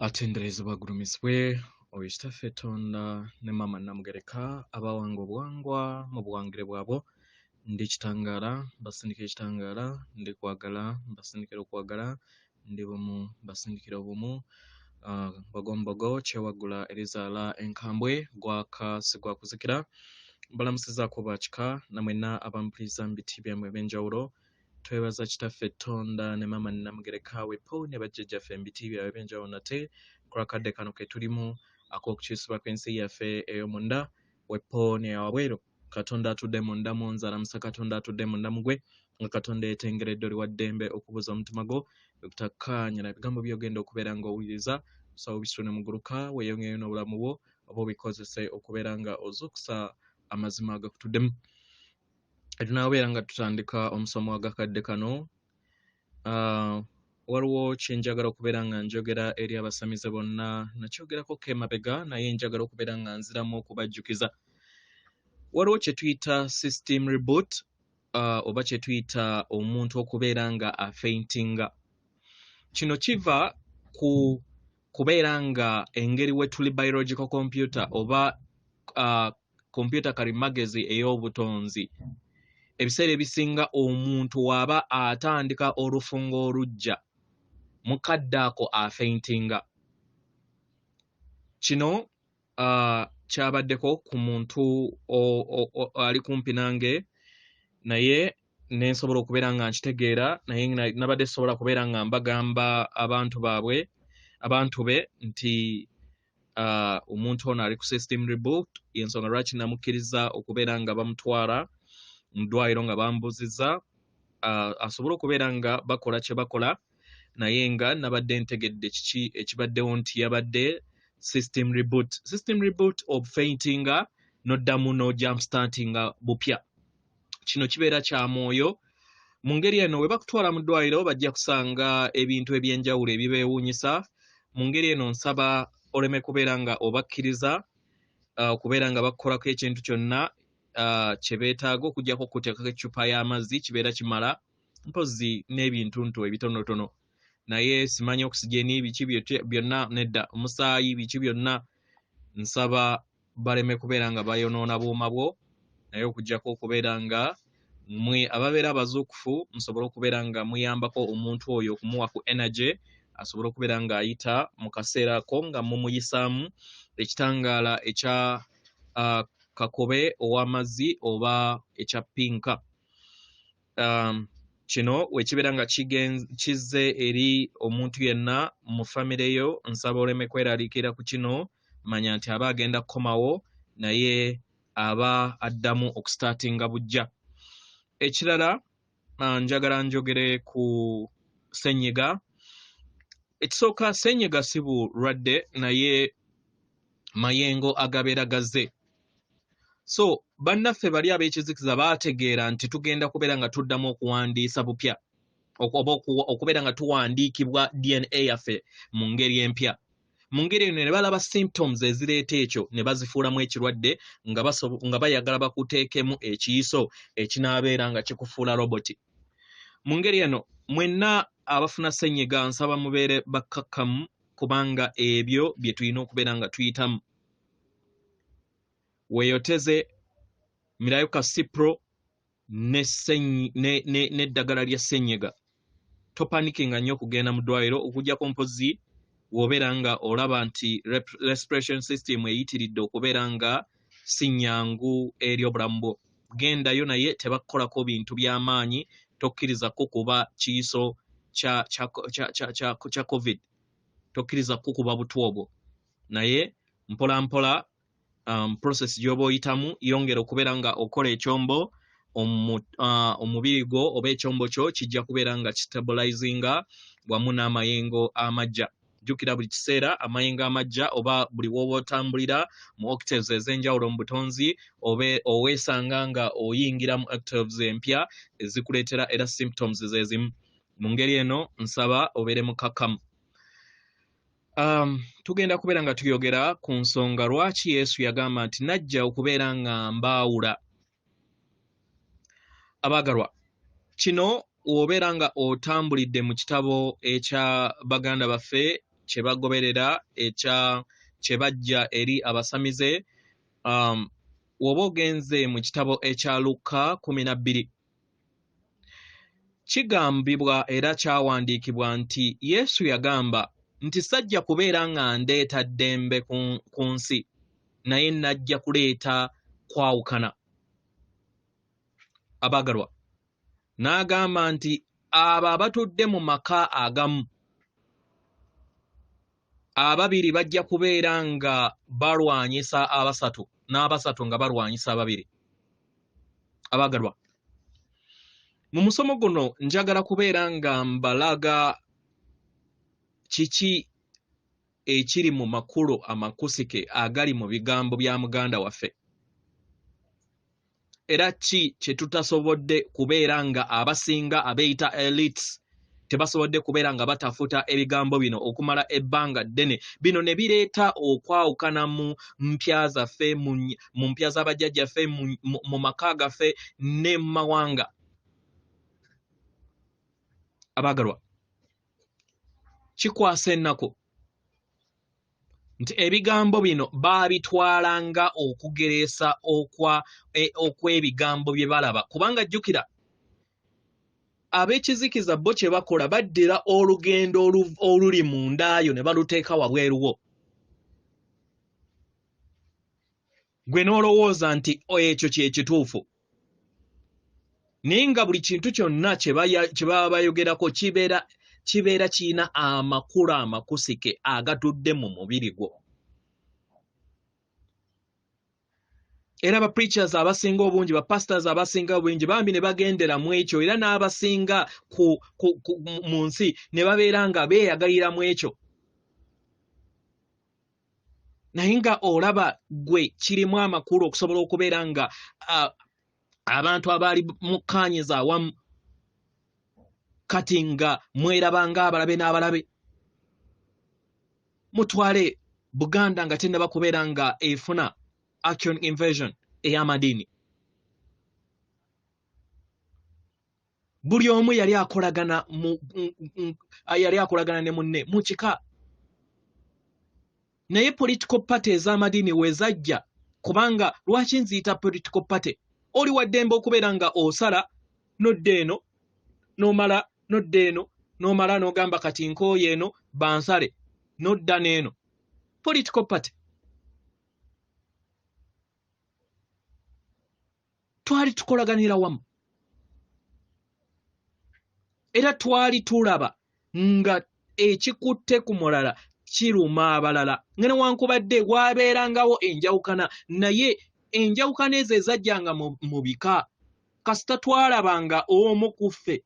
atenderezebwa gulumisibwe oyo kitaffe Katonda ne mama Namugereka abawanga obuwangwa mu buwangire bwabo ndi kitangaala basindikira ekitangaala ndi kwagala basindikira okwagala ndi bumu basindikira obumu bagombogo kyewagula erizaala enkambwe gwaka sigwakuzikira mbalamusizaako bwakika namwena abampuliriza mu biti byammwe eb'enjawulo twebaza kitaffe Katonda ne mama Namugereka wepo ne bajjajjaffe mu biti byabwe eb'enjawulo nate kulakadde kano ke tulimu ak'okukyusibwa kw'ensi yaffe ey'omunda wepo ne yawabweru Katonda atudde munda mu nze alamusa Katonda atudde munda mu gwe nga Katonda yeetengeredde oli wa ddembe okubuza omutima gwo okutakkaanya na bigambo by'ogenda okubeera ng'owuliriza sawo bisitone muguluka weeyongeyo n'obulamu bwo oba obikozese okubeera nga ozuukusa amazima agakutuddemu tunaabeera nga tutandika omusomo w'agakadde kano waliwo kyenjagala okubeera nga njogera eri abasamize bonna nakyogerako k'emabega naye njagala okubeera nga nziramu okubajjukiza waliwo kye tuyita system reboot oba kye tuyita omuntu okubeera nga afeintinga kino kiva ku kubeera nga engeri we tuli biological computer oba computer kalimagezi ey'obutonzi ebiseera ebisinga omuntu waaba atandika olufungo olujja mukadde ako afeintinga kino kyabaddeko ku muntu ali kumpi nange naye nensobola okubeera nga nkitegeera naye nabadde sobola kubeera nga mbagamba abantu be nti omuntu ono ali ku system reboot yensonga lwaki namukkiriza okubeera nga bamutwala mu ddwaliro nga bambuziza asobole okubeera nga bakola kye bakola naye nga nabadde ntegedde kiki ekibaddewo nti yabadde system reboot of faintinga noddamu no jump startinga bupya kino kibeera kya mwoyo mu ngeri eno we bakutwala mu ddwaliro bajja kusanga ebintu ebyenjawulo ebibeewuunyisa mu ngeri eno nsaba oleme kubeera nga obakkiriza okubeera nga bakukolako ekintu kyonna kye beetaaga okuggyako okuteekako eccupa y'amazzi kibeera kimala mpozi n'ebintu nto ebitonotono naye simanyi okisigeni biki byonna nedda omusaayi biki byonna nsaba baleme kubeera nga bayonoona buuma bwo naye okuggyako okubeera nga mwe ababeera abazuukufu musobole okubeera nga muyambako omuntu oyo okumuwa ku energy asobole okubeera ng'ayita mu kaseera ako nga mumuyisaamu ekitangaala ekya kakobe ow'amazzi oba ekya pinka kino wekibeera nga kizze eri omuntu yenna mu famire yo nsaba oleme kweraliikira ku kino manya nti aba agenda kukomawo naye aba addamu okustartinga bujja ekirala njagala njogere ku ssenyiga ekisooka ssenyiga si bulwadde naye mayengo agabeera gazze so bannaffe bali ab'ekizikiza baategeera nti tugenda kubeera nga tuddamu okuwandiisa bupya oba okubeera nga tuwandiikibwa DNA yaffe mu ngeri empya mu ngeri eno ne balaba symptoms ezireeta ekyo ne bazifuulamu ekirwadde nga bayagala bakuteekemu ekiyiso ekinaabeera nga kikufuula roboti mu ngeri eno mwenna abafuna ssenyiga nsaba mubeere bakkakkamu kubanga ebyo bye tulina okubeera nga tuyitamu weeyoteze mirayo ka cipro n'eddagala lya ssenyiga topanikinga nnyo okugenda mu ddwaliro okuggyako mpozi w'obeera nga olaba nti respiration system eyitiridde okubeera nga si nnyangu eri obulamu bwo gendayo naye tebakukolako bintu by'amaanyi tokkiriza kukuba kiyiso kya covid tokkiriza kukuba butwa obwo naye mpola mpola process gy'oba oyitamu yongera okubeera nga okola ekyombo omubiri gwo oba ekyombo kyo kijja kubeera nga kistabilizinga wamu n'amayengo amajja jjukira buli kiseera amayengo amajja oba buli w'oba otambulira mu octaves ez'enjawulo mu butonzi oweesanga nga oyingira mu octaves empya ezikuleetera era symptoms zezimu mu ngeri eno nsaba obeere mukakkamu tugenda kubeera nga tuyogera ku nsonga lwaki Yesu yagamba nti najja okubeera nga mbaawula abaagalwa kino w'obeera nga otambulidde mu kitabo ekya baganda baffe kye bagoberera kye bajja eri abasamize. Woba ogenze mu kitabo ekya Luka 12 kigambibwa era kyawandiikibwa nti Yesu yagamba nti sajja kubeera nga ndeeta ddembe ku nsi, naye najja kuleeta kwawukana. Abagalwa, n'agamba nti abo abatudde mu maka agamu, ababiri bajja kubeera nga balwanyisa abasatu, n'abasatu nga balwanyisa ababiri. Abagalwa, mu musomo guno njagala kubeera nga mbalaga kiki ekiri mu makulu amakusike agali mu bigambo bya muganda waffe, era ki kye tutasobodde kubeera nga abasinga abeeyita elites tebasobodde kubeera nga batafuta ebigambo bino okumala ebbanga ddene. Bino ne bireeta okwawukana mu mpya zaffe, mu mpya z'abajjajjaffe, mu maka gaffe ne mu mawanga. Abagalwa, kikwasa ennaku nti ebigambo bino baabitwalanga okugereesa okw'ebigambo bye balaba, kubanga jjukira ab'ekizikiza bo kye bakola baddira olugendo oluli mu ndaayo ne baluteeka wabweruwo. Gwe n'olowooza nti ekyo kye kituufu, naye nga buli kintu kyonna kye baba bayogerako kibeera kirina amakulu amakusike agatudde mu mubiri gwo. Era ba preachers abasinga obungi, ba pastors abasinga obungi bambi ne bagendera mu ekyo, era n'abasinga mu nsi ne babeera nga beeyagalira mu ekyo. Naye nga olaba gwe kirimu amakulu okusobola okubeera nga abantu abaali mukkaanyiza awamu kati nga mwerabanga abalabe n'abalabe. Mutwale Buganda nga tennaba kubeera nga efuna action invasion ey'amadiini. Buli omu yali akolagana ne munne mu kika. Naye political party ez'amadiini we zajja, kubanga lwaki nziyita political party? Oli waddembe okubeera nga osala nodda eno n'omala nodda eno n'omala n'ogamba kati nkooye eno bansale nodda n'eno. Political party. Twali tukolaganira wamu era twali tulaba nga ekikutte ku mulala kiruma abalala. Nga newankubadde waabeerangawo enjawukana, naye enjawukana ezo ezajjanga mu bika. Kasita twalabanga omu ku ffe,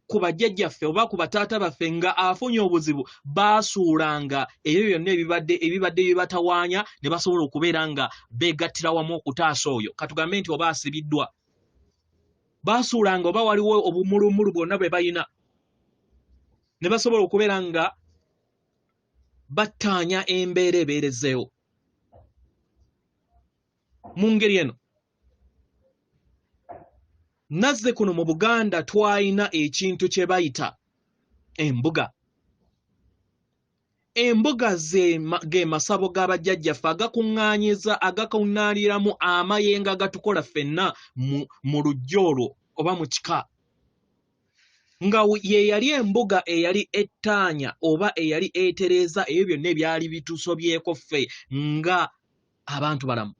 ku bajjajjaffe oba ku bataata baffe nga afunye obuzibu, baasuulanga ebyo byonna ebibadde bibatawaanya ne basobola okubeera nga beegattira wamu okutaasa oyo. Katugambe nti oba asibiddwa, baasuulanga oba waliwo obumulumulu bwonna bwe balina, ne basobola okubeera nga battaanya embeera ebeerezeewo. Mu ngeri eno nazze kuno mu Buganda twalina ekintu kye bayita embuga. Embuga ge masabo g'abajjajjaffe agakuŋŋaaniramu amayengo agatukola ffenna mu lujja olwo oba mu kika. Nga ye yali embuga eyali ettaanya oba eyali etereeza ebyo byonna ebyali bitusobyeko ffe nga abantu balamu.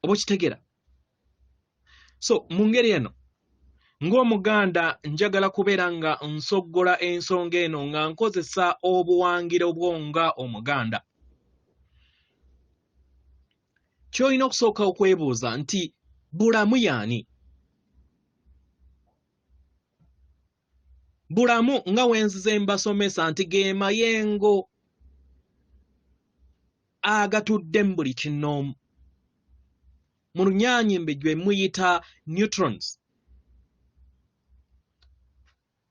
Oba kitegera? So mu ngeri eno ng'Omuganda njagala kubeera nga nsoggola ensonga eno nga nkozesa obuwangiro bwonga Omuganda. Ky'olina okusooka okwebuuza nti bulamu y'ani? Bulamu nga wenzize mbasomesa nti ge mayengo agatudde mu buli kinnoomu. Mu Lunyaanyimbe gwe muyita neutrons.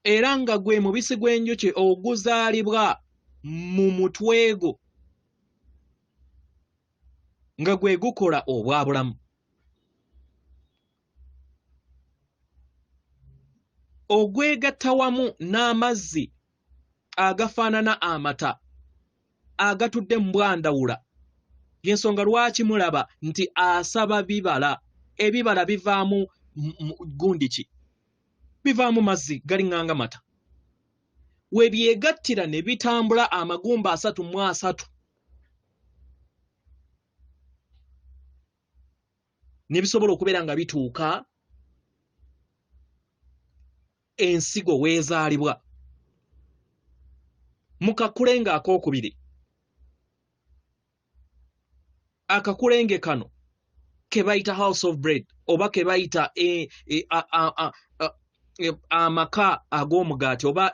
Era nga gwe mubisi gw'enjuki oguzaalibwa mu mutwe gwo nga gwe gukola obwa bulamu. ogwegatta wamu n'amazzi agafaanana amata agatudde mu bwandawula y'ensonga lwaki mulaba nti asaba bibala ebibala bivaamu gundi ki bivaamu mazzi galinganga mata we byegattira ne bitambula amagumba 33 ne bisobola okubeera nga bituuka ensigo weezaalibwa mu kakulenge akookubiri. Akakulenge kano ke bayita house of bread oba ke bayita amaka ag'omugaati oba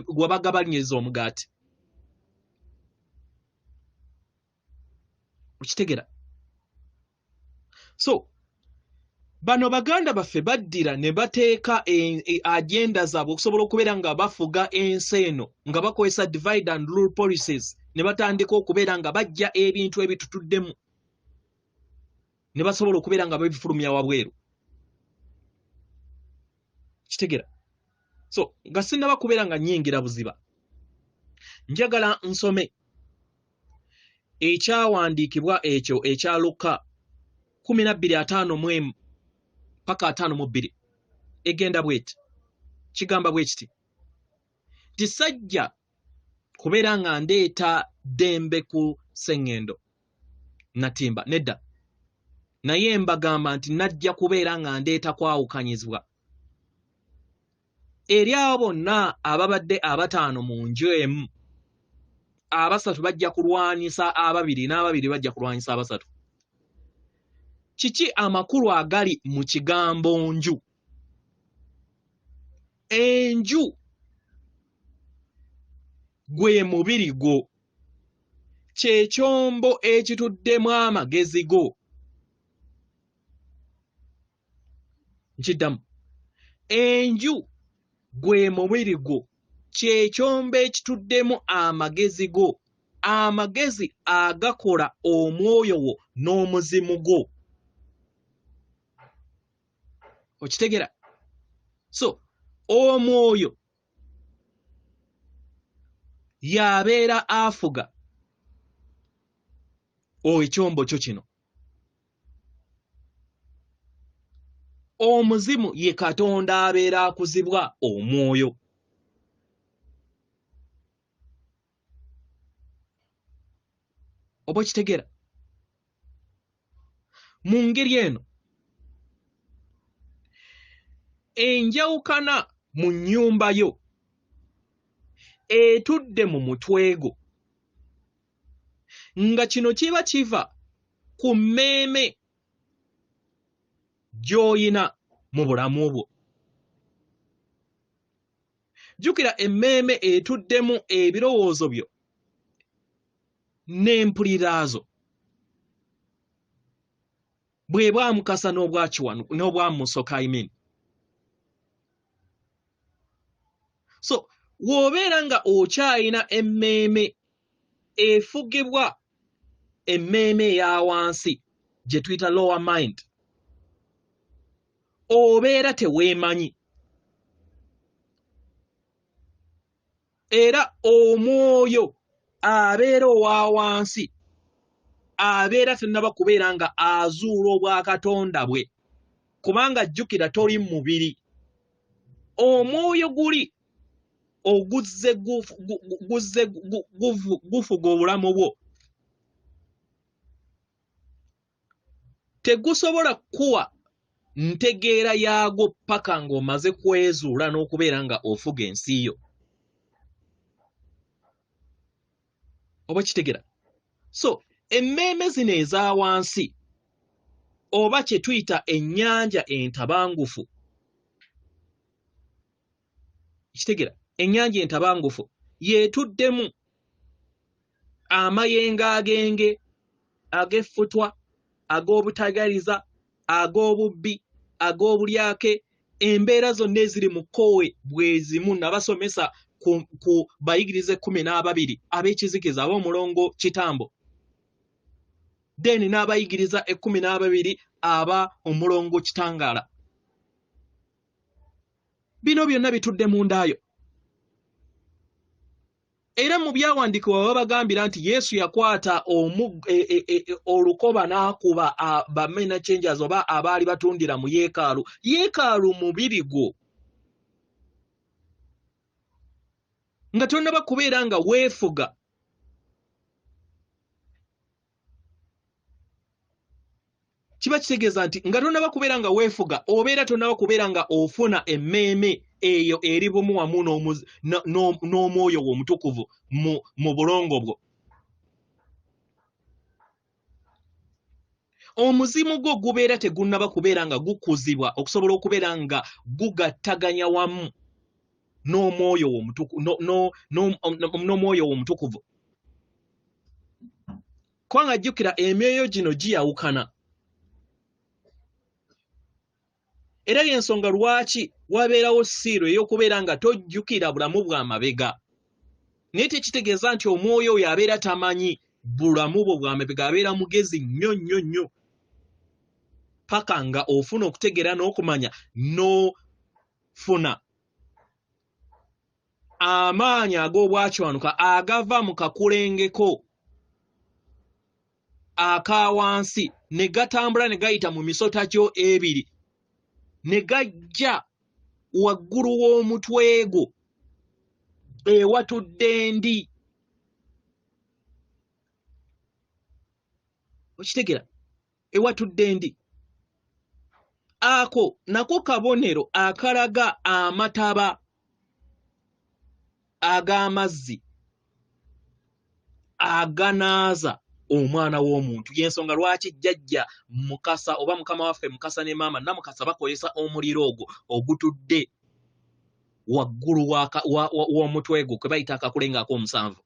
gwe bagabanyiriza omugaati. Okitegera? So bano baganda baffe baddira ne bateeka agenda zaabwe okusobola okubeera nga bafuga ensi eno nga bakozesa divide and rule policies ne batandika okubeera nga bajja ebintu ebitutuddemu ne basobola okubeera nga babifulumya wabweru. Kitegera? So nga sinnaba kubeera nga nnyingira buziba njagala nsome ekyawandiikibwa ekyo ekya Luka 12:51 paka 52 egenda bweti kigamba bwe kiti tisajja kubeera nga ndeeta dembe ku sengendo natimba nedda naye mbagamba nti najja kubeera nga ndeeta kwawukanyizibwa eri abo bonna ababadde abataano mu nju emu abasatu bajja kulwanyisa ababiri n'ababiri bajja kulwanyisa abasatu. Kiki amakulu agali mu kigambo nju? Enju gwe mubiri gwo kye kyombo ekituddemu amagezi go. Nkiddamu, enju gwe mubiri gwo kye kyombo ekituddemu amagezi go, amagezi agakola omwoyo wo n'omuzimu gwo. Okitegera? So omwoyo yabeera afuga ekyombo kyo kino, omuzimu ye Katonda abeera akuzibwa omwoyo. Oba okitegera? Mu ngeri eno enjawukana mu nnyumba yo etudde mu mutwe gwo nga kino kiba kiva ku mmeeme gy'oyina mu bulamu bwo. Jjukira emmeeme etuddemu ebirowoozo byo n'empuliraazo bwe bwamukasa n'obwakiwanu n'obwamusoka I mean. So w'obeera nga okyayina emmeeme efugibwa emmeeme eya wansi gye tuyita lower mind, obeera teweemanyi era omwoyo abeera owa wansi abeera tennaba kubeera nga azuula obwakatonda bwe, kubanga jjukira toli mubiri. Omwoyo guli oguzze gufuga obulamu bwo tegusobola kuwa ntegeera yaagwo paka ng'omaze kwezuula n'okubeera nga ofuga ensi yo. Oba kitegera? So emmeeme zino eza wansi oba kye tuyita ennyanja entabangufu, kitegera? Ennyanja entabangufu yeetuddemu amayengo agenge, ag'effutwa, ag'obutagaliza, ag'obubbi, ag'obulyake, embeera zonna eziri mu kkowe bwe zimu nabasomesa ku bayigirize 12 ab'ekizikiza ab'omulongo kitambo, then n'abayigiriza 12 aba omulongo kitangaala. bino byonna bitudde mu ndaayo. Era mu byawandiikibwa baba bagambira nti Yesu yakwata olukoba n'akuba bamena changers oba abaali batundira mu yeekaalu mubiri gwo. Nga tonnaba kubeera nga weefuga. Kiba kitegeeza nti nga tonnaba kubeera nga weefuga obeera tonnaba kubeera nga ofuna emmeeme eyo eri bumu wamu n'omwoyo w'omutukuvu mu bulongo bwo. Omuzimu gwo gubeera tegunnaba kubeera nga gukuzibwa okusobola okubeera nga gugattaganya wamu n'omwoyo w'omutukuvu. Kubanga jjukira emyoyo gino giyawukana. Era y'ensonga lwaki wabeerawo siiro ey'okubeera nga tojjukira bulamu bwa mabega. Naye tekitegeeza nti omwoyo oyo abeera tamanyi bulamu bwo bwa mabega, abeera mugezi nnyo paka nga ofuna okutegeera n'okumanya n'ofuna amaanyi ag'obwakiwanuka agava mu kakulengeko akawansi ne gatambula ne gayita mu misota gyo ebiri ne gajja waggulu w'omutwe gwo ewatudde ndi. Okitegera? Ewatudde ndi. Ako nako kabonero akalaga amataba ag'amazzi aganaaza omwana w'omuntu. Y'ensonga lwaki jjajja Mukasa oba mukama waffe Mukasa ne maama Namukasa bakozesa omuliro ogwo ogutudde waggulu w'omutwe gwo kwe bayita akakulenga ak'omusanvu.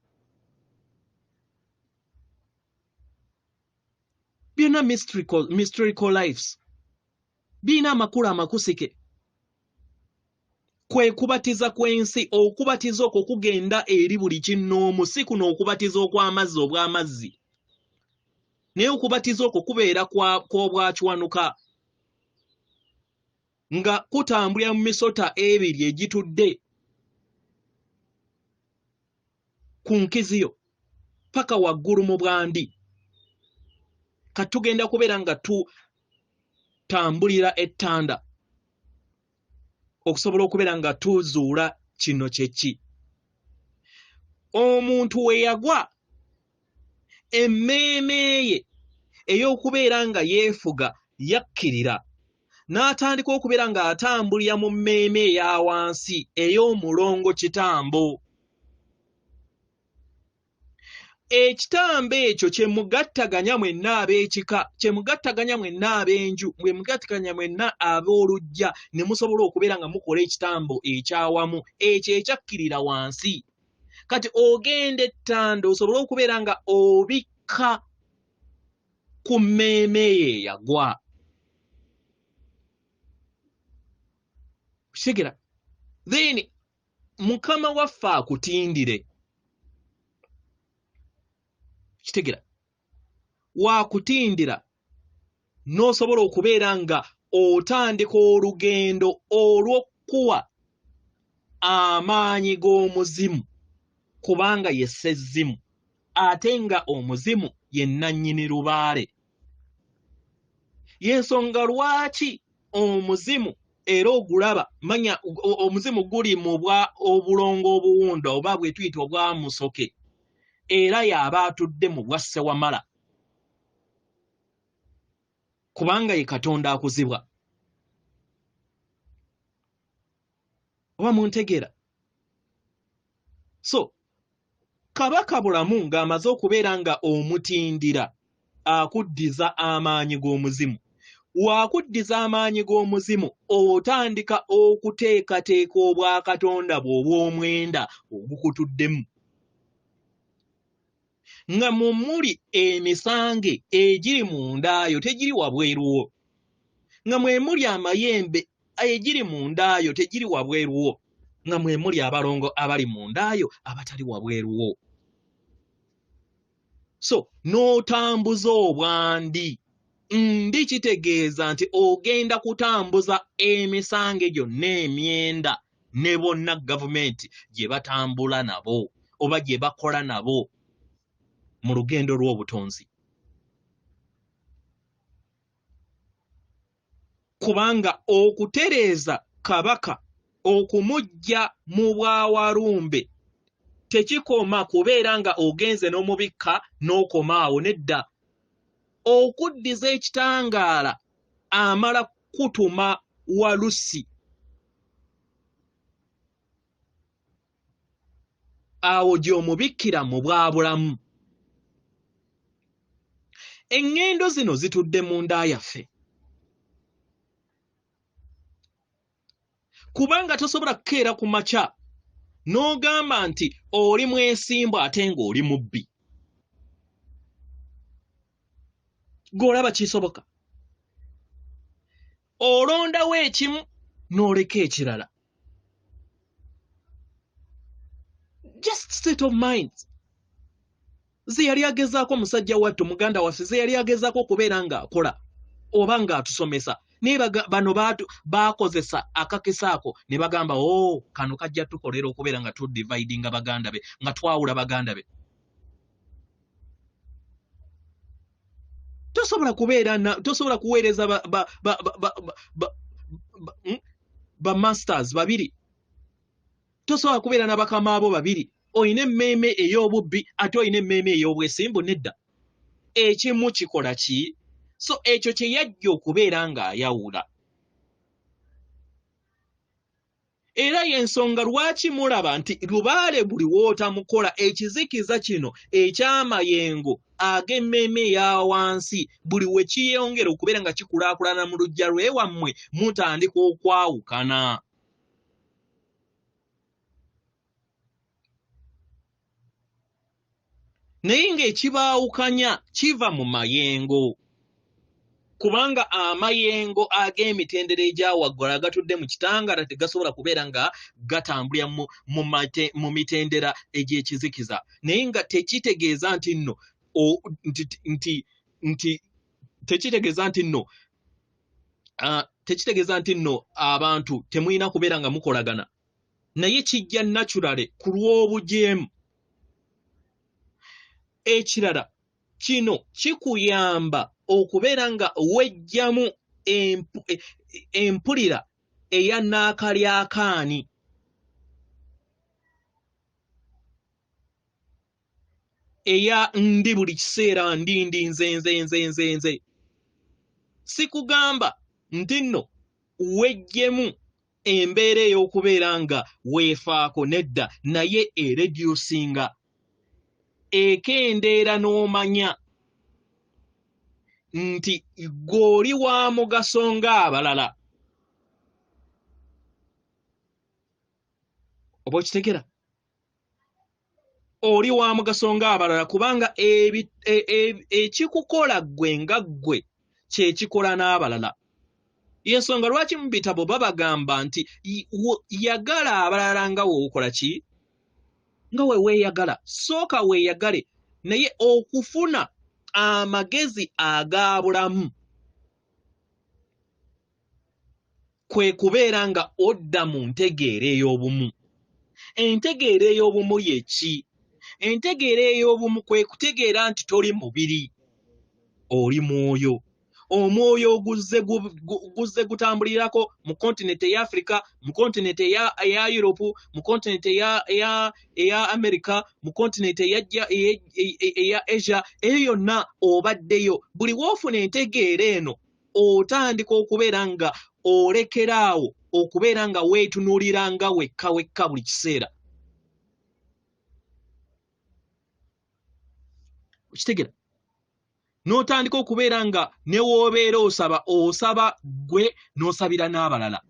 Byonna mystical lives. Biina amakulu amakusike. Kwe kubatiza kw'ensi, okubatiza okwo kugenda eri buli kinnoomu, si kuno okubatiza okw'amazzi obw'amazzi. Naye okubatiza okwo kubeera kw'obwakiwanuka nga kutambulira mu misota ebiri egitudde ku nkiziyo paka waggulu mu bwandi. Katugenda kubeera nga tutambulira ettanda okusobola okubeera nga tuzuula kino kyeki. Omuntu we yagwa emmeeme ye ey'okubeera nga yeefuga yakkirira n'atandika okubeera nga atambulira mu mmeeme eya wansi ey'omulongo kitambo. Ekitambo ekyo kye mugattaganya mwenna ab'ekika, kye mugattaganya mwenna ab'enju, mwe mugattaganya mwenna ab'oluggya ne musobola okubeera nga mukola ekitambo ekyawamu ekyo ekyakkirira wansi. Kati ogenda ettanda osobole okubeera nga obikka ku mmeeme ye yagwa. Kitegera? Then Mukama waffe akutindire. Kitegera? Waakutindira n'osobola okubeera nga otandika olugendo olw'okkuwa amaanyi g'omuzimu kubanga ye sezzimu ate nga omuzimu ye nannyini lubaale. Y'ensonga lwaki omuzimu era ogulaba manya omuzimu guli mu obulongo obuwunda oba bwe tuyita obwa musoke era y'aba atudde mu bwa Ssewamala kubanga ye Katonda akuzibwa. Oba muntegeera? So Kabaka bulamu ng'amaze okubeera nga omutindira akuddiza amaanyi g'omuzimu. Wakuddiza amaanyi g'omuzimu otandika okuteekateeka obwakatonda bwe obw'omwenda ogukutuddemu. Nga mu muli emisange egiri mundaayo tegiri wabweruwo. Nga mwe muli amayembe egiri mundaayo tegiri wabweruwo. Nga mwe muli abalongo abali mundaayo abatali wabweruwo. So n'otambuza obwandi. Ndi kitegeeza nti ogenda kutambuza emisange gyonna emyenda ne bonna gavumenti gye batambula nabo oba gye bakola nabo mu lugendo lw'obutonzi. Kubanga okutereeza kabaka okumujja mu bwawalumbe tekikoma kubeera nga ogenze n'omubikka n'okomaawo nedda. Okuddiza ekitangaala amala kutuma walusi. Awo gy'omubikkira mu bwabulamu. Eŋŋendo zino zitudde mu nda yaffe. Kubanga tosobola kukeera ku makya n'ogamba nti oli mwesimbu ate ng'oli mubbi. Gw'olaba kisoboka. Olondawo ekimu n'oleka ekirala. Just state of mind. Ze yali agezaako musajja wattu muganda waffe ze yali agezaako okubeera ng'akola oba ng'atusomesa. Naye bano baakozesa akakisaako ne bagamba kano kajja tukolera okubeera nga tudividinga baganda be, nga twawula baganda be. Tosobola kuweereza ba masters babiri. Tosobola kubeera n'abakama abo babiri. Oyina emmeeme ey'obubbi ate oyina emmeeme ey'obwesimbu nedda. Ekimu kikola ki? So ekyo kye yajja okubeera ng'ayawula. Era y'ensonga lwaki mulaba nti lubaale buli w'otamukola ekizikiza kino eky'amayengo ag'emmeeme eya wansi buli we kiyongera okubeera nga kikulaakulana mu luggya lw'ewammwe mutandika okwawukana. Naye ng'ekibaawukanya kiva mu mayengo. Kubanga amayengo ag'emitendera egyawaggula agatudde mu kitangaala tegasobola kubeera nga gatambulira mu mitendera egy'ekizikiza. Naye nga tekitegeeza nti nno tekitegeeza nti nno abantu temulina kubeera nga mukolagana. Naye kijja naturale ku lw'obujeemu. Ekirala kino kikuyamba okubeera nga wejjamu empulira eya naakalyakaani. Eya ndi buli kiseera ndi nze. Sikugamba nti nno wejjemu embeera ey'okubeera nga weefaako nedda, naye ereducinga. Ekendeera n'omanya nti gw'oli wa mugaso ng'abalala. Oba okitegera? Oli wa mugaso ng'abalala kubanga ekikukola ggwe nga ggwe kye kikola n'abalala. Y'ensonga lwaki mu bitabo babagamba nti yagala abalala nga wookola ki? Nga weeyagala. Sooka weeyagale, naye okufuna amagezi ag'abulamu kwe kubeera nga odda mu ntegeera ey'obumu. Entegeera ey'obumu ye ki? Entegeera ey'obumu kwe kutegeera nti toli mubiri, oli mwoyo. Omwoyo guzze gutambulirako mu kontinenti eya Africa, mu kontinenti eya Europe, mu kontinenti eya America, mu kontinenti eya Asia. Eyo yonna obaddeyo. Buli w'ofuna entegeera eno otandika okubeera nga olekeraawo okubeera nga weetunuulira nga wekka buli kiseera. Okitegera? N'otandika okubeera nga ne w'obeera osaba gwe n'osabira n'abalala.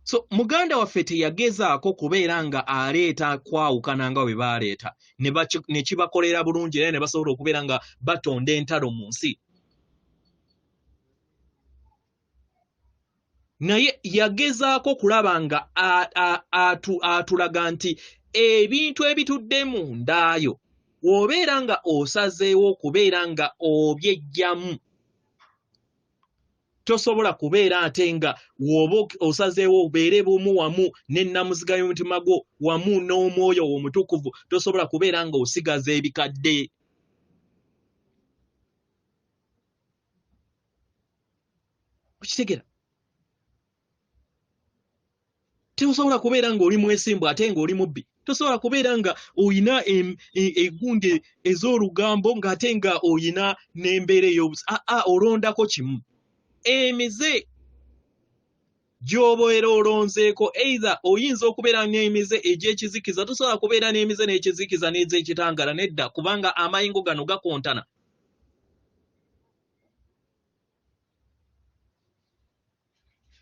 So muganda waffe teyagezaako kubeera nga aleeta kwawukana nga bwe baaleeta ne kibakolera bulungi era ne basobola okubeera nga batonda entalo mu nsi. Naye yagezaako kulaba nga atulaga nti ebintu ebitudde mu ndaayo w'obeera nga osazeewo okubeera nga obyejjamu tosobola kubeera ate nga woba osazeewo obeere bumu wamu n'ennamuziga y'omutima gwo wamu n'omwoyo omutukuvu tosobola kubeera nga osigaza ebikadde. Okitegera? Tosobola kubeera nga oli mwesimbu ate nga oli mubbi. Tosobola kubeera nga oyina eggunde ez'olugambo ng'ate nga oyina n'embeera ey'obusi. Olondako kimu. Emize gy'obeera olonzeeko either oyinza okubeera n'emize egy'ekizikiza, tosobola kubeera n'emize n'ekizikiza n'ez'ekitangala nedda kubanga amayingo gano gakontana.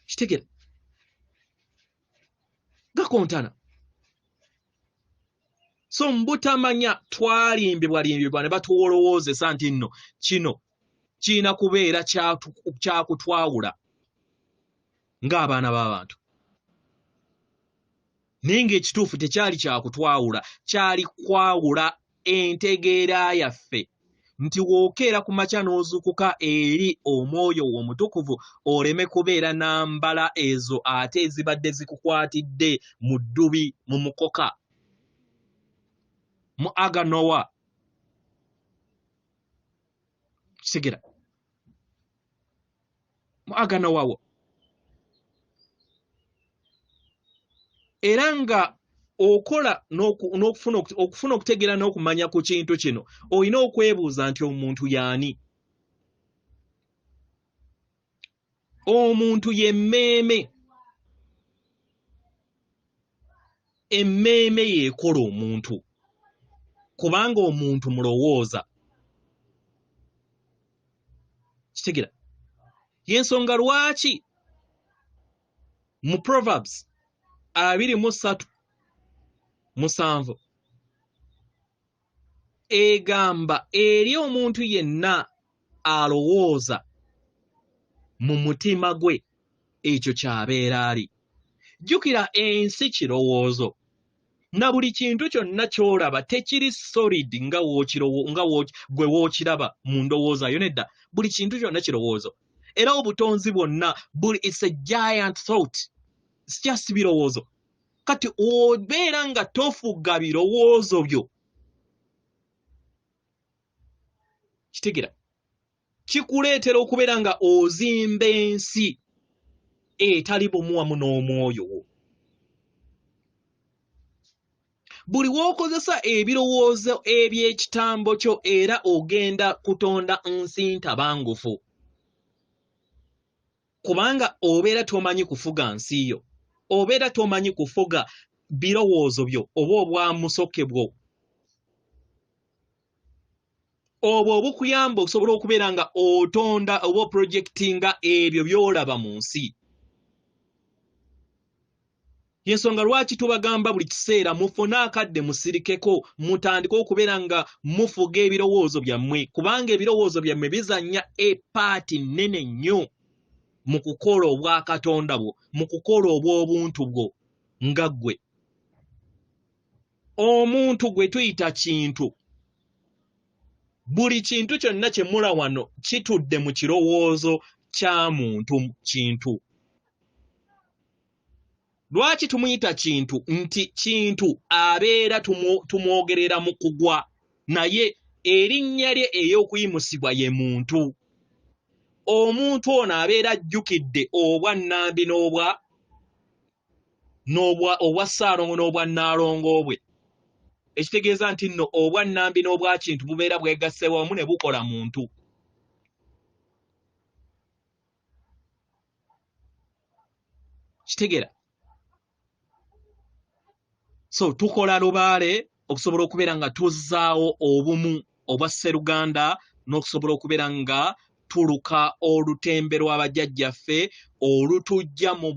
Kitegera? Gakontana. So mbutamanya twalimbibwa ne batuwolowoozesa nti nno kino kiina kubeera kyakutwawula ng'abaana b'abantu. Naye ng'ekituufu tekyali kyakutwawula, kyali kwawula entegeera yaffe nti wookeera ku makya n'ozuukuka eri omwoyo omutukuvu oleme kubeera n'ambala ezo ate ezibadde zikukwatidde mu ddubi mu mukoka mu aganowa. Kitegera? Mu aganowawo. Era nga okola okufuna okutegeera n'okumanya ku kintu kino olina okwebuuza nti omuntu y'ani? Omuntu y'emmeeme. Emmeeme yeekola omuntu kubanga omuntu mulowooza. Kitegera? Y'ensonga lwaki mu Proverbs 23:7 egamba eri omuntu yenna alowooza mu mutima gwe ekyo ky'abeera ali. Jjukira ensi kirowoozo na buli kintu kyonna ky'olaba tekiri solid nga gwe wookiraba mu ndowooza yo nedda. Buli kintu kyonna kirowoozo. Era obutonzi bwonna it's a giant thought. It's just birowoozo. Kati obeera nga tofuga birowoozo byo. Kitegera? Kikuleetera okubeera nga ozimba ensi etali bumu wamu n'omwoyo wo. Buli w'okozesa ebirowoozo eby'ekitambo kyo era ogenda kutonda nsi ntabangufu. Kubanga obeera tomanyi kufuga nsi yo. Obeera tomanyi kufuga birowoozo byo oba obwamusoke bwo. Obwo obukuyamba okusobola okubeera nga otonda oba oprojectinga ebyo by'olaba mu nsi. Y'ensonga lwaki tubagamba buli kiseera mufune akadde musirikeko mutandike okubeera nga mufuga ebirowoozo byammwe kubanga ebirowoozo byammwe bizannya epaati nnene nnyo mu kukola obwa Katonda bwo, mu kukola obw'obuntu bwo nga ggwe. Omuntu gwe tuyita kintu. Buli kintu kyonna kye mula wano kitudde mu kirowoozo kya muntu kintu. Lwaki tumuyita kintu? Nti kintu abeera tumwogerera mu kugwa naye erinnya lye ey'okuyimusibwa ye muntu. Omuntu ono abeera ajjukidde obwannambi obwa Ssalongo n'obwa Nalongo bwe. Ekitegeeza nti nno obwannambi n'obwa kintu bubeera bwegasse wamu ne bukola muntu. Kitegeera? So tukola lubaale okusobola okubeera nga tuzzaawo obumu obwa Sseruganda n'okusobola okubeera nga tuluka olutembe lw'abajjajjaffe olutujja mu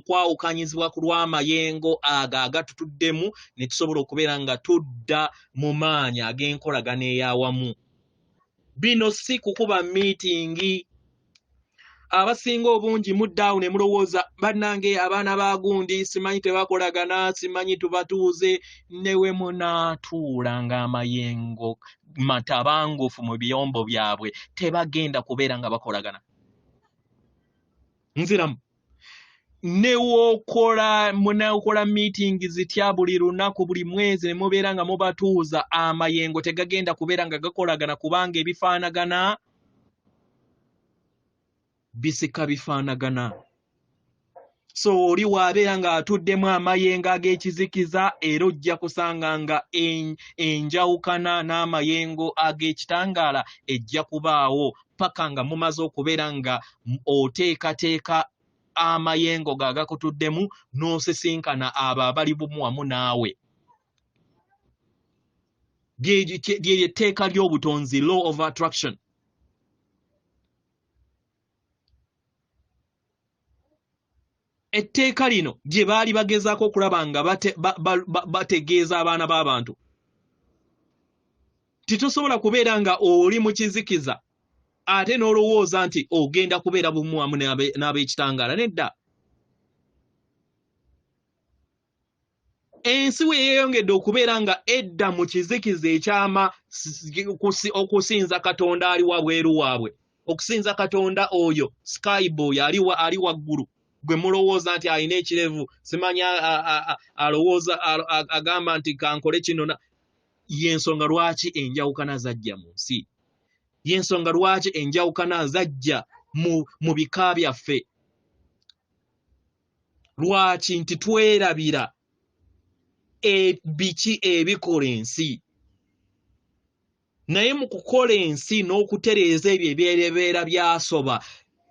kwawukanyizibwa ku lw'amayengo ago agatutuddemu ne tusobola okubeera nga tudda mu maanyi ag'enkolagana ey'awamu. Bino si kukuba miitingi. Abasinga obungi muddaawo ne mulowooza bannange abaana ba gundi simanyi tebakolagana, simanyi tubatuuze, ne we munaatuula ng'amayengo matabangufu mu biyombo byabwe tebagenda kubeera nga bakolagana. Nziramu newokola meeting zitya buli lunaku buli mwezi ne mubeera nga mubatuuza, amayengo tegagenda kubeera nga gakolagana kubanga ebifaanagana bisika bifaanagana. So oli wabeera nga atuddemu amayengo ag'ekizikiza era ojja kusanga nga enjawukana n'amayengo ag'ekitangaala ejja kubaawo paka nga mumaze okubeera nga oteekateeka amayengo gagakutuddemu n'osisinkana abo abali bumu wamu naawe. Ly'etteeka ly'obutonzi, law of attraction. Etteeka lino gye baali bagezaako okulaba nga bategeeza abaana b'abantu. Titosobola kubeera nga oli mu kizikiza ate n'olowooza nti ogenda kubeera bumu wamu n'ab'ekitangaala. Nedda. Ensi we yeeyongedde okubeera nga edda mu kizikiza ekyama okusinza Katonda ali wabweru waabwe, okusinza Katonda oyo sky boy ali waggulu, gwe mulowooza nti alina ekirevu, simanya alowooza agamba nti kankole kino. Y'ensonga lwaki enjawukana zajja mu nsi. Y'ensonga lwaki enjawukana zajja mu bika byaffe. Lwaki? Nti twerabira biki ebikola ensi. Naye mu kukola ensi n'okutereeza ebyo ebyerebeera byasoba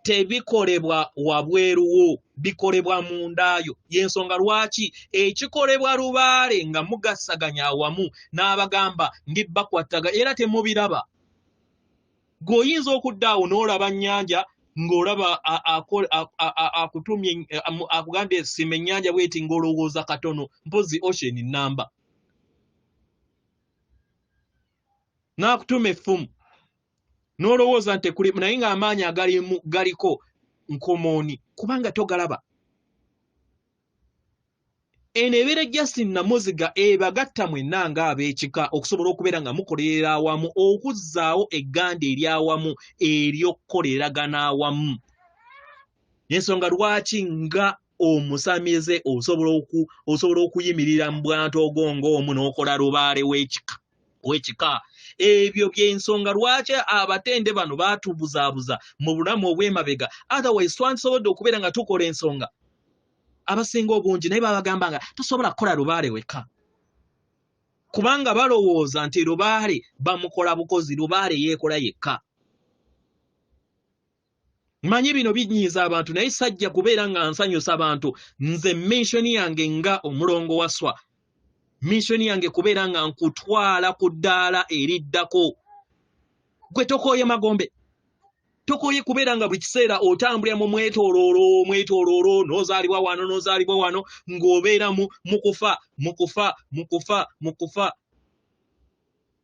tebikolebwa wabweruwo, bikolebwa mundaayo. Y'ensonga lwaki ekikolebwa lubaale nga mugassaganya awamu n'abagamba ndibbakwataga era temubiraba. G'oyinza okuddaawo n'olaba nnyanja ng'olaba akutumye akugambye sima ennyanja bweti ng'olowooza katono, mpozi ocean namba. N'akutuma effumu n'olowooza nti kuli naye ng'amaanyi galiko nkomooni kubanga togalaba. Eno ebeera Justin Namuziga ebagatta mwenna ng'ab'ekika okusobola okubeera nga mukolerera awamu, okuzzaawo egganda eryawamu ery'okukoleragana awamu. Y'ensonga lwaki nga omusamize osobola okuyimirira mu bwantu ogongo omu n'okola lubaale w'ekika. Ebyo by'ensonga lwaki abatende bano baatubuzaabuza mu bulamu obw'emabega. Otherwise twandisobodde okubeera nga tukola ensonga. Abasinga obungi naye babagamba nga tosobola kukola lubaale weka, kubanga balowooza nti lubaale bamukola bukozi, lubaale yeekola yekka. Manyi bino binyiiza abantu naye sajja kubeera nga nsanyusa abantu. Nze menshoni yange nga Omulongo Wasswa, menshoni yange kubeera nga nkutwala ku ddaala eriddako. Gwe tokooye magombe, tokooye kubeera nga buli kiseera otambulira mu mwetooloolo n'ozaalibwa wano ng'obeera mukufa.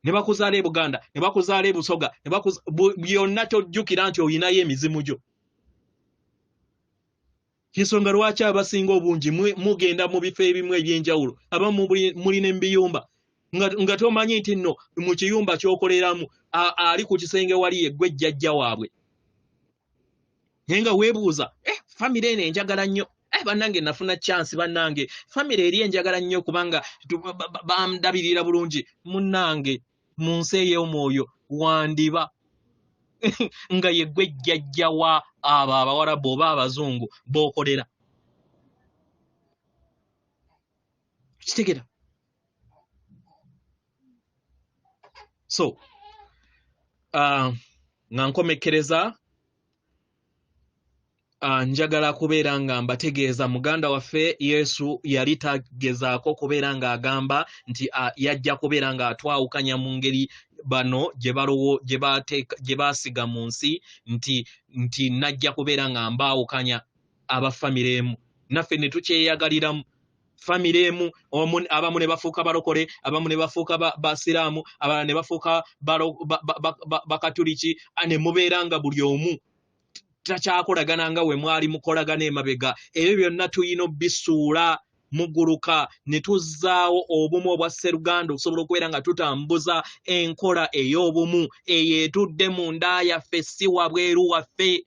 Ne bakuzaala e Buganda, ne bakuzaala e Busoga, byonna tojjukira nti oyinayo emizimu gyo. Y'ensonga lwaki abasinga obungi mugenda mu bifo ebimu eby'enjawulo, abamu mulina embiyumba nga tomanyi nti nno mu kiyumba ky'okoleramu ali ku kisenge wali yeggwe Yajja waabwe. Naye nga weebuuza, famire eno enjagala nnyo, bannange nafuna chance, bannange famire eri enjagala nnyo kubanga bamdabirira bulungi. Munnange mu nsi ey'omwoyo wandiba nga yeggwe Yajja wa abo Abawarabu oba Abazungu b'okolera. Kitegera. So nga nkomekkereza, njagala kubeera nga mbategeeza muganda waffe Yesu yali tagezaako kubeera nga agamba nti yajja kubeera nga atwawukanya mu ngeri bano gye baasiga mu nsi nti najja kubeera nga mbaawukanya abafamire emu. Naffe ne tukyeyagaliramu famire emu, abamu ne bafuuka balokole, abamu ne bafuuka basiraamu, abalala ne bafuuka bakatuliki, ne mubeera nga buli omu takyakolagana nga we mwali mukolagana emabega. Ebyo byonna tuyina obisuula muguruka ne tuzzaawo obumu obwa Sseruganda okusobola okubeera nga tutambuza enkola ey'obumu eyeetudde mu nda yaffe si wabweru waffe,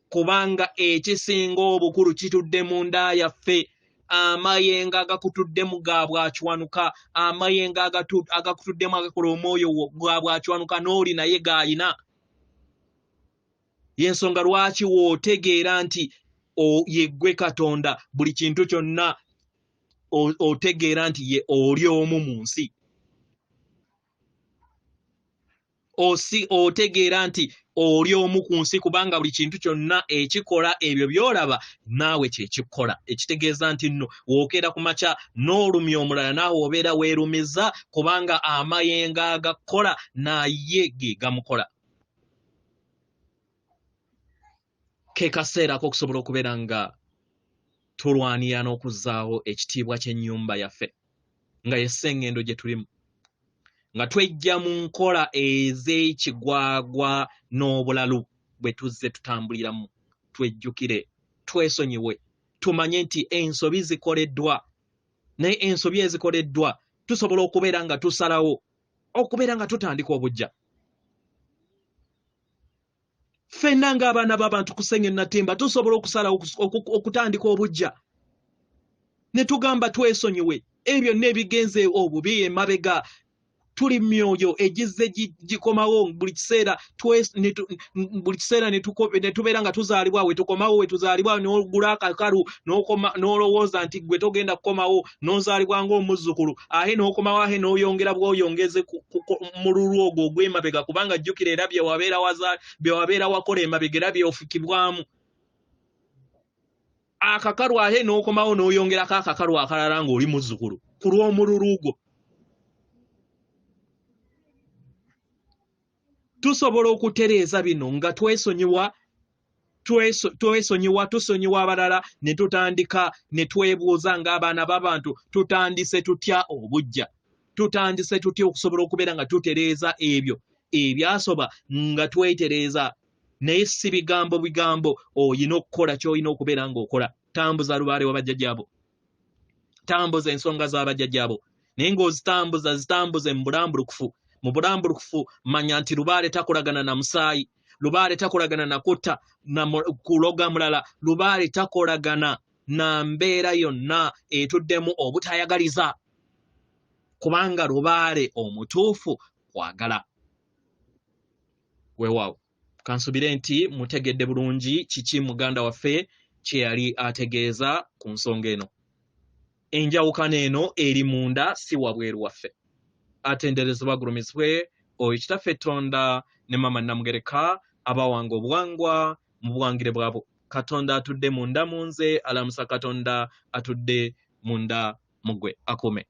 kubanga ekisinga obukulu kitudde mu nda yaffe. Amayenga agakutuddemu ga bwakiwanuka, amayenga agakutuddemu agakola omwoyo gwa bwakiwanuka n'oli naye g'ayina. Y'ensonga lwaki w'otegeera nti yeggwe Katonda buli kintu kyonna otegeera nti ye oli omu mu nsi. Otegeera nti oli omu ku nsi kubanga buli kintu kyonna ekikola ebyo by'olaba naawe kyekikola. Ekitegeeza nti nno w'okeera ku makya n'olumya omulala naawe obeera weerumiza kubanga amayenga agakola naye ge gamukola. Ke kaseera k'okusobola okubeera nga tulwanira n'okuzzaawo ekitiibwa ky'ennyumba yaffe nga y'esseŋŋendo gye tulimu, nga twejja mu nkola ez'ekigwagwa n'obulalu bwe tuzze tutambuliramu. Twejjukire, twesonyiwe, tumanye nti ensobi zikoleddwa, naye ensobi ezikoleddwa tusobola okubeera nga tusalawo okubeera nga tutandika obuggya. Ffenna ng'abaana b'abantu ku Sseŋŋo Natimba tusobola okusalawo okutandika obuggya ne tugamba twesonyiwe ebyo n'ebigenze obubi emabega. Tuli myoyo egizze gikomawo buli kiseera ne tubeera nga tuzaalibwa we tukomawo we tuzaalibwa n'ogula akakalu n'olowooza nti gwe togenda kukomawo n'ozaalibwa ng'omuzzukulu ahe n'okomawo ahe n'oyongera bw'oyongeze mu lulu ogwo ogw'emabega kubanga jjukira era bye wabeera wakola emabega era by'ofukibwamu. Akakalu ahe n'okomawo n'oyongerako akakalu akalala ng'oli muzzukulu ku lw'omululu gwo. Tusobola okutereeza bino nga tusonyiwa abalala ne tutandika ne twebuuza ng'abaana b'abantu tutandise tutya obuggya, tutandise tutya okusobola okubeera nga tutereeza ebyo ebyasoba nga twetereeza. Naye si bigambo oyina okukola ky'olina okubeera ng'okola. Tambuza lubaale w'abajjajjaabo, tambuza ensonga z'abajjajjaabo, naye ng'ozitambuze mu bulambulukufu. Mu bulambulukufu manya nti lubaale takolagana na musaayi, lubaale takolagana na kutta na kuloga mulala, lubaale takolagana na mbeera yonna etuddemu obutayagaliza, kubanga lubaale omutuufu kwagala. Weewaawo kansubire nti mutegedde bulungi kiki muganda waffe kye yali ategeeza ku nsonga eno. Enjawukana eno eri munda si wabweru waffe. Atenderezebwa agulumizibwe oyo kitaffe Tonda ne mama Namugereka abawanga obuwangwa mu buwangire bwabo. Katonda atudde munda mu nze, alamusa Katonda atudde munda mu ggwe. Akume.